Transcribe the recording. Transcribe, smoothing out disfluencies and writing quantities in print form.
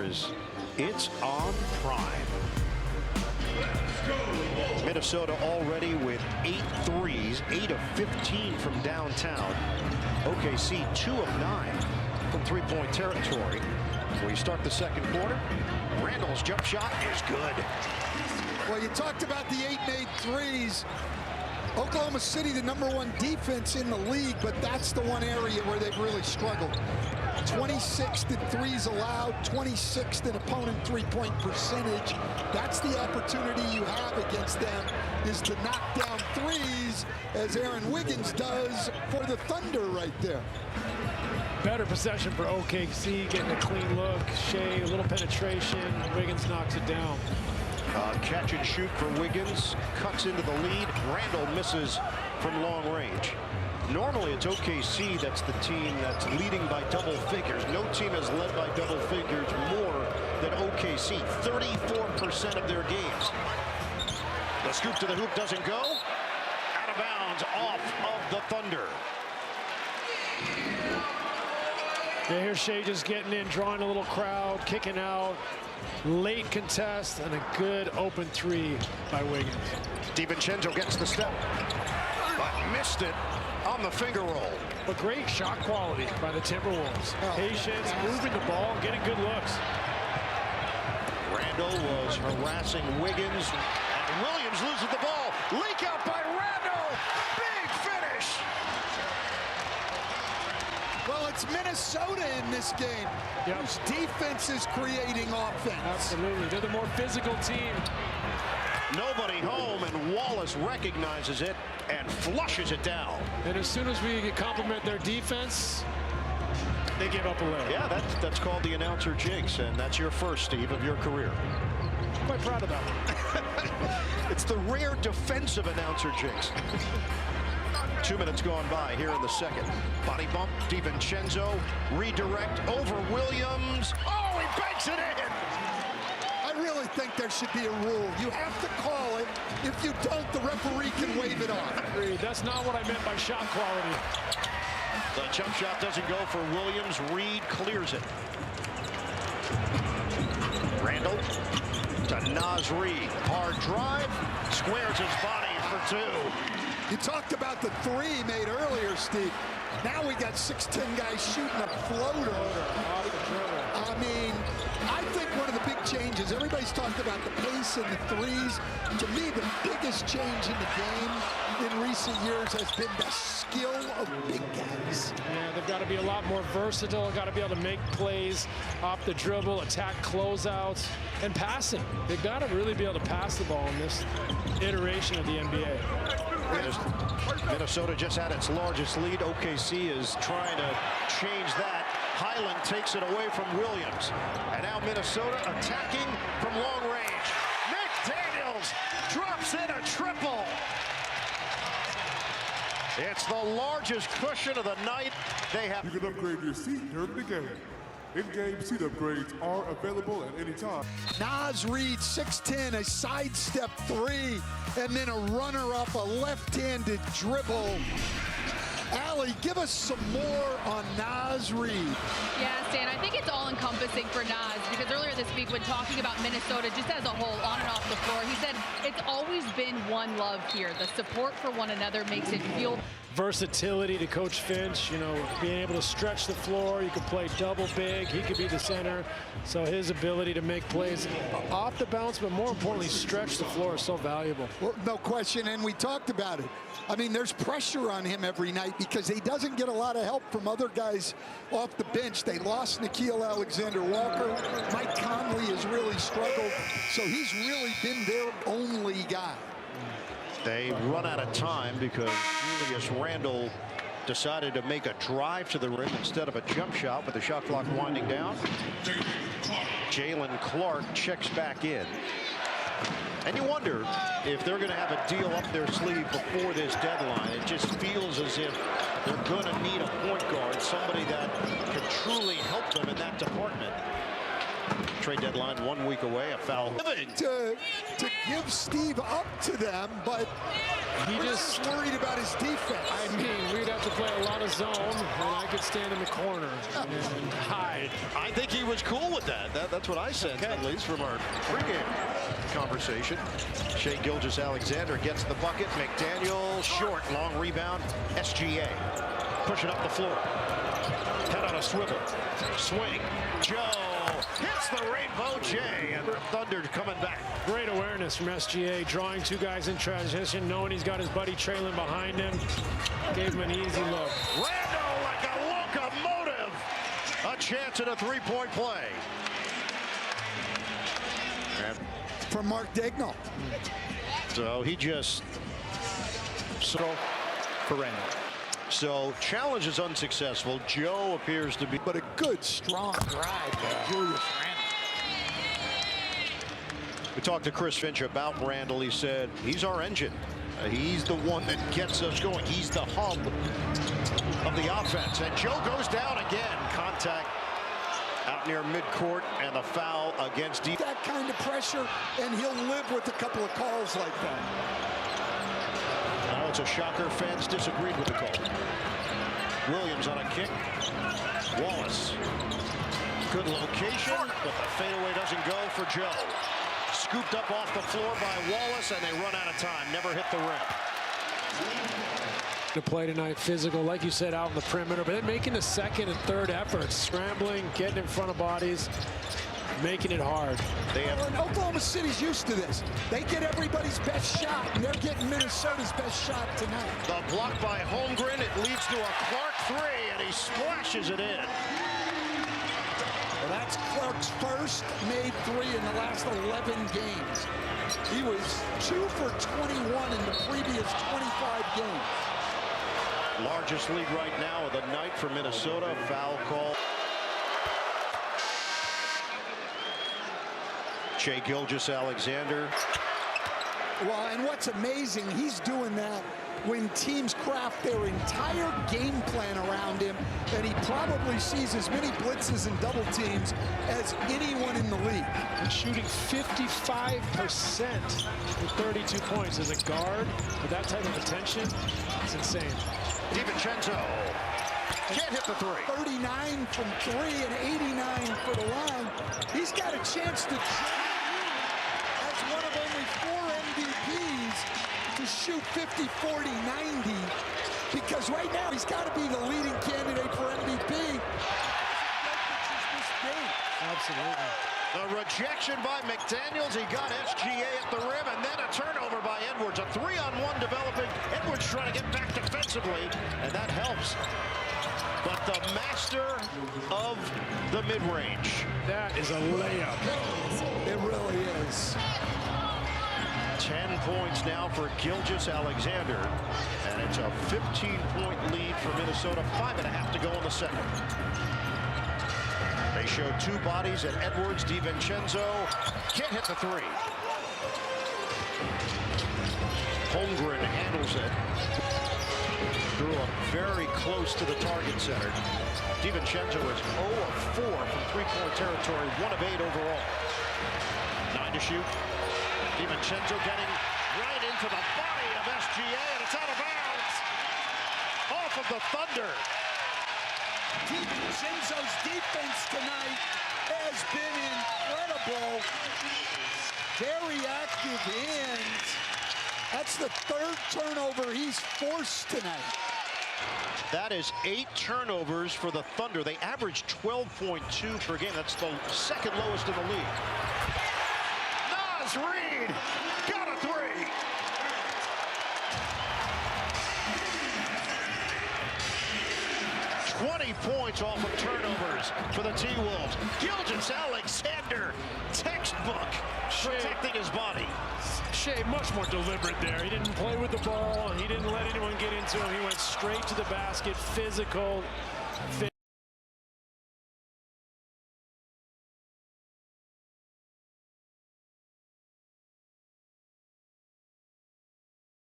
because it's on Prime. Minnesota already with 8 threes, 8 of 15 from downtown. OKC 2 of 9 from three-point territory. We start the second quarter. Randall's jump shot is good. Well, you talked about the 8 made threes. Oklahoma City, the #1 defense in the league, but that's the one area where they've really struggled. 26th in threes allowed, 26th in opponent three-point percentage. That's the opportunity you have against them, is to knock down threes, as Aaron Wiggins does for the Thunder right there. Better possession for OKC, getting a clean look. Shea, a little penetration. Wiggins knocks it down. Catch and shoot for Wiggins, cuts into the lead. Randall misses from long range. Normally it's OKC that's the team that's leading by double figures. No team has led by double figures more than OKC. 34% of their games. The scoop to the hoop doesn't go. Out of bounds, off of the Thunder. Yeah, here's Shea just getting in, drawing a little crowd, kicking out. Late contest and a good open three by Wiggins. DiVincenzo gets the step, but missed it on the finger roll. But great shot quality by the Timberwolves. Patience, moving the ball, getting good looks. Randall was harassing Wiggins, and Williams loses the ball. Leak out by Randall. Big finish. Well, it's Minnesota in this game. Yep. Whose defense is creating offense. Absolutely. They're the more physical team. Nobody home, and Wallace recognizes it and flushes it down. And as soon as we compliment their defense, they give up a layup. Yeah, that's called the announcer jinx, and that's your first, Steve, of your career. I'm quite proud of that one. It's the rare defensive announcer jinx. 2 minutes gone by here in the second. Body bump, DiVincenzo, redirect over Williams. Oh, he banks it in! I really think there should be a rule. You have to call it. If you don't, the referee can wave it off. Agreed. That's not what I meant by shot quality. The jump shot doesn't go for Williams. Reed clears it. Randall to Naz Reid. Hard drive, squares his body for two. You talked about the three he made earlier, Steve. Now we got 6'10" guys shooting a floater. I mean, I think one of the big changes, everybody's talked about the pace and the threes. To me, the biggest change in the game in recent years has been the skill of big guys. Yeah, they've got to be a lot more versatile, got to be able to make plays off the dribble, attack closeouts, and passing. They've got to really be able to pass the ball in this iteration of the NBA. Minnesota just had its largest lead. OKC is trying to change that. Highland takes it away from Williams. And now Minnesota attacking from long range. McDaniels drops in a triple. It's the largest cushion of the night. They have. You can upgrade your seat during the game. In-game seat upgrades are available at any time. Naz Reid, 6'10", a sidestep three, and then a runner-up, a left-handed dribble. Allie, give us some more on Naz Reid. Yeah, Stan, I think it's all-encompassing for Naz, because earlier this week when talking about Minnesota just as a whole, on and off the floor, he said it's always been one love here. The support for one another makes it feel... Versatility to Coach Finch, you know, being able to stretch the floor. You could play double big. He could be the center. So his ability to make plays off the bounce, but more importantly, stretch the floor is so valuable. Well, no question, and we talked about it. I mean, there's pressure on him every night because he doesn't get a lot of help from other guys off the bench. They lost Nickeil Alexander-Walker. Mike Conley has really struggled, so he's really been their only guy. They run out of time because Julius Randle decided to make a drive to the rim instead of a jump shot with the shot clock winding down. Jalen Clark checks back in. And you wonder if they're going to have a deal up their sleeve before this deadline. It just feels as if they're going to need a point guard, somebody that can truly help them in that department. Trade deadline 1 week away. A foul. To give Steve up to them, but He we're just just worried about his defense. I mean, we'd have to play a lot of zone, and I could stand in the corner and hide. I think he was cool with that. That's what I said, at least from our pregame conversation. Shai Gilgeous-Alexander gets the bucket. McDaniel short, long rebound. SGA pushing up the floor. Head on a swivel. Swing. Joe hits the Rainbow J, and Thunder coming back. Great awareness from SGA, drawing two guys in transition, knowing he's got his buddy trailing behind him. Gave him an easy look. Randall like a locomotive. A chance at a three-point play. And From Mark Daigneault. so he just for Randall. So challenge is unsuccessful. Joe appears to be, But a good, strong drive by Julius Randle. we talked to Chris Finch about Randall. He said he's our engine. He's the one that gets us going. He's the hub of the offense. And Joe goes down again. Contact out near midcourt, and the foul against D. That kind of pressure, and he'll live with a couple of calls like that. I know it's a shocker. Fans disagreed with the call. Williams on a kick. Wallace. Good location, but the fadeaway doesn't go for Joe. Scooped up off the floor by Wallace, and they run out of time. Never hit the rim. To play tonight, physical, like you said, out in the perimeter, but then making the second and third efforts, scrambling, getting in front of bodies, making it hard. They have And Oklahoma City's used to this. They get everybody's best shot, and they're getting Minnesota's best shot tonight. the block by Holmgren. It leads to a Clark three, and he splashes it in. Well, that's Clark's first made three in the last 11 games. He was 2 for 21 in the previous 25 games. Largest lead right now of the night for Minnesota. Foul call. Shai Gilgeous-Alexander. Well, and what's amazing, he's doing that when teams craft their entire game plan around him, and he probably sees as many blitzes and double teams as anyone in the league. And shooting 55% with 32 points as a guard with that type of attention, it's insane. DiVincenzo can't hit the three. 39 from three and 89 for the line. He's got a chance to, as one of only 4 MVPs, to shoot 50, 40, 90, because right now he's got to be the leading candidate for MVP. Absolutely. The rejection by McDaniels. He got SGA at the rim, and then a turnover by Edwards. A 3-on-1 developing. Edwards trying to get back defensively, and that helps. But the master of the mid-range. That is a layup. It really is. 10 points now for Gilgeous-Alexander, and it's a 15-point lead for Minnesota. 5.5 to go in the second. They show two bodies at Edwards. DiVincenzo can't hit the three. Holmgren handles it. Drew up very close to the target center. DiVincenzo is 0 of 4 from three-point territory, 1 of 8 overall. 9 to shoot. DiVincenzo getting right into the body of SGA, and it's out of bounds. Off of the Thunder. DiVincenzo's defense tonight has been incredible. Very active hands. That's the 3rd turnover he's forced tonight. That is 8 turnovers for the Thunder. They average 12.2 per game. That's the second lowest in the league. Naz Reid got a three. Points off of turnovers for the T-Wolves. Gilgeous-Alexander, textbook, protecting his body. Shai much more deliberate there. He didn't play with the ball. He didn't let anyone get into him. He went straight to the basket, physical.